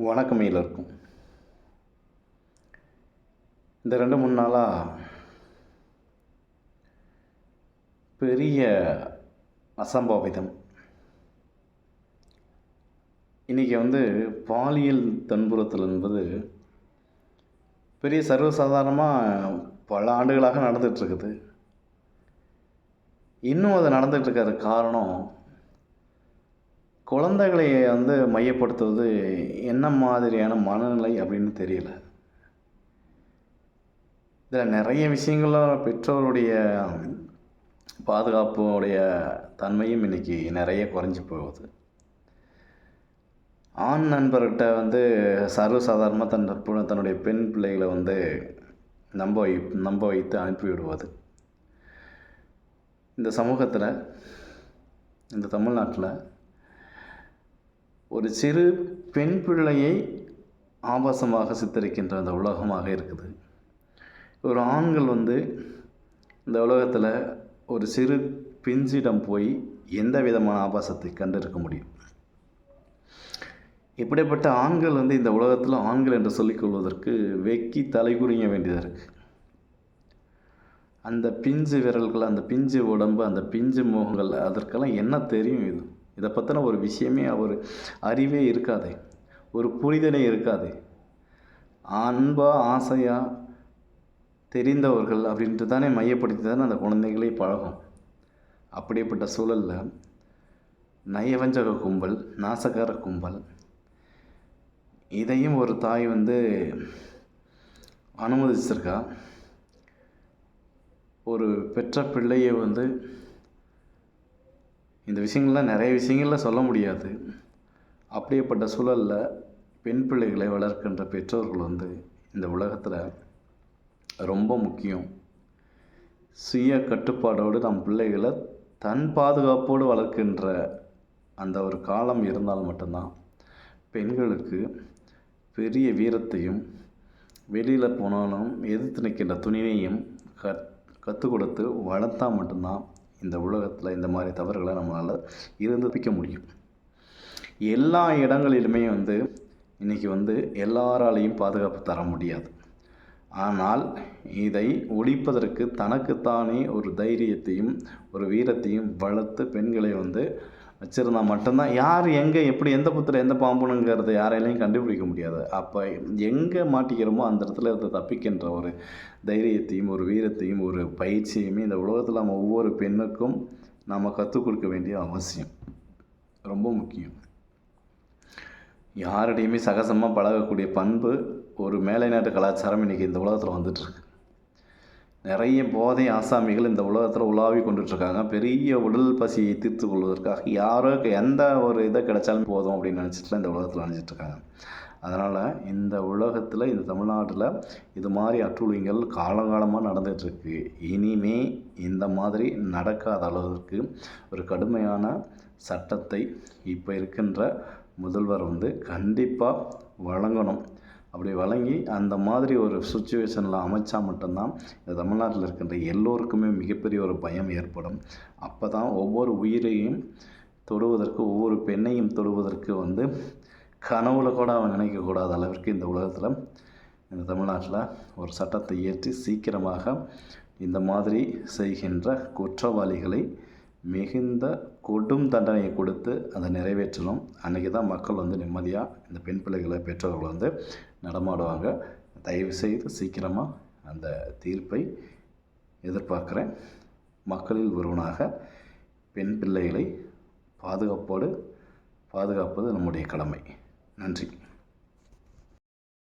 வணக்கம் எல்லோருக்கும். இந்த 2-3 நாளாக பெரிய அசம்பாவிதம். இன்றைக்கி பாலியல் துன்புறுத்தல் என்பது பெரிய சர்வசாதாரணமாக பல ஆண்டுகளாக நடந்துகிட்ருக்குது. இன்னும் அது நடந்துகிட்ருக்கிற காரணம், குழந்தைகளை மையப்படுத்துவது என்ன மாதிரியான மனநிலை அப்படின்னு தெரியல. இதில் நிறைய விஷயங்களும் பெற்றோருடைய பாதுகாப்புடைய தன்மையும் இன்றைக்கி நிறைய குறைஞ்சி போகுது. ஆண் நண்பர்கிட்ட சர்வசாதாரணமாக தன்னுடைய பெண் பிள்ளைகளை நம்ப வைத்து அனுப்பிவிடுவது. இந்த சமூகத்தில், இந்த தமிழ்நாட்டில் ஒரு சிறு பெண் பிள்ளையை ஆபாசமாக சித்தரிக்கின்ற அந்த உலகமாக இருக்குது. ஒரு ஆண்கள் இந்த உலகத்தில் ஒரு சிறு பிஞ்சிடம் போய் எந்த விதமான ஆபாசத்தை கண்டிருக்க முடியும்? இப்படிப்பட்ட ஆண்கள் இந்த உலகத்தில் ஆண்கள் என்று சொல்லிக்கொள்வதற்கு வெக்கி தலைகுனிய வேண்டியதாக இருக்குது. அந்த பிஞ்சு விரல்கள், அந்த பிஞ்சு உடம்பு, அந்த பிஞ்சு முகங்கள், அதற்கெல்லாம் என்ன தெரியும்? இதை பற்றின ஒரு விஷயமே ஒரு அறிவே இருக்காது, ஒரு புரிதலே இருக்காது. அன்பாக ஆசையாக தெரிந்தவர்கள் அப்படின்ட்டு தானே மையப்படுத்தி தானே அந்த குழந்தைகளே பழகும். அப்படிப்பட்ட சூழலில் நயவஞ்சக கும்பல், நாசகார கும்பல், இதையும் ஒரு தாய் அனுமதிச்சிருக்கா. ஒரு பெற்ற பிள்ளையை இந்த விஷயங்கள்லாம் நிறைய விஷயங்களில் சொல்ல முடியாது. அப்படியேப்பட்ட சூழலில் பெண் பிள்ளைகளை வளர்க்கின்ற பெற்றோர்கள் இந்த உலகத்தில் ரொம்ப முக்கியம். சுய கட்டுப்பாடோடு நம் பிள்ளைகளை தன் பாதுகாப்போடு வளர்க்கின்ற அந்த ஒரு காலம் இருந்தால் மட்டும்தான் பெண்களுக்கு பெரிய வீரத்தையும், வெளியில் போனாலும் எதிர்த்து நிற்கின்ற துணிவையும் கற்றுக் கொடுத்து வளர்த்தா மட்டும்தான் இந்த உலகத்தில் இந்த மாதிரி தவறுகளை நம்மளால் இருந்துப்பிக்க முடியும். எல்லா இடங்களிலுமே இன்றைக்கி எல்லாராலையும் பாதுகாப்பு தர முடியாது. ஆனால் இதை ஒழிப்பதற்கு தனக்குத்தானே ஒரு தைரியத்தையும் ஒரு வீரத்தையும் வளர்த்து பெண்களை வச்சுருந்தா மட்டும்தான் யார் எங்கே எப்படி எந்த புத்தில் எந்த பாம்புனுங்கிறத யாராலையும் கண்டுபிடிக்க முடியாது. அப்போ எங்கே மாட்டிக்கிறோமோ அந்த இடத்துல தப்பிக்கின்ற ஒரு தைரியத்தையும் ஒரு வீரத்தையும் ஒரு பயிற்சியுமே இந்த உலகத்தில் நம்ம ஒவ்வொரு பெண்ணுக்கும் நாம் கற்றுக் கொடுக்க வேண்டிய அவசியம் ரொம்ப முக்கியம். யாரிடையுமே சகஜமாக பழகக்கூடிய பண்பு ஒரு மேலை நாட்டு கலாச்சாரம் இன்றைக்கி இந்த உலகத்தில் வந்துட்டுருக்கு. நிறைய போதை ஆசாமிகள் இந்த உலகத்தில் உலாவி கொண்டுட்ருக்காங்க. பெரிய உடல் பசியை தீர்த்து கொள்வதற்காக யாரோ எந்த ஒரு இதை கிடைச்சாலும் போதும் அப்படின்னு நினச்சிட்டுலாம் இந்த உலகத்தில் நினச்சிட்ருக்காங்க. அதனால் இந்த உலகத்தில், இந்த தமிழ்நாட்டில் இது மாதிரி அட்டூழியங்கள் காலங்காலமாக நடந்துகிட்ருக்கு. இனிமே இந்த மாதிரி நடக்காத அளவிற்கு ஒரு கடுமையான சட்டத்தை இப்போ இருக்கின்ற முதல்வர் கண்டிப்பாக வழங்கணும். அப்படி வழங்கி அந்த மாதிரி ஒரு சுச்சுவேஷனில் அமைச்சா மட்டும்தான் இந்த தமிழ்நாட்டில் இருக்கின்ற எல்லோருக்குமே மிகப்பெரிய ஒரு பயம் ஏற்படும். அப்போ தான் ஒவ்வொரு உயிரையும் தொடுவதற்கு, ஒவ்வொரு பெண்ணையும் தொடுவதற்கு கனவுல கூட அவன் நினைக்கக்கூடாத அளவிற்கு இந்த உலகத்தில், இந்த தமிழ்நாட்டில் ஒரு சட்டத்தை இயற்றி சீக்கிரமாக இந்த மாதிரி செய்கின்ற குற்றவாளிகளை மிகுந்த கொடும் தண்டனையை கொடுத்து அதை நிறைவேற்றணும். அன்றைக்கி தான் மக்கள் நிம்மதியாக இந்த பெண் பிள்ளைகளை பெற்றவர்கள் நடமாடுவாங்க. தயவுசெய்து சீக்கிரமாக அந்த தீர்ப்பை எதிர்பார்க்குறேன். மக்களில் ஒருவனாக பெண் பிள்ளைகளை பாதுகாப்பது நம்முடைய கடமை. நன்றி.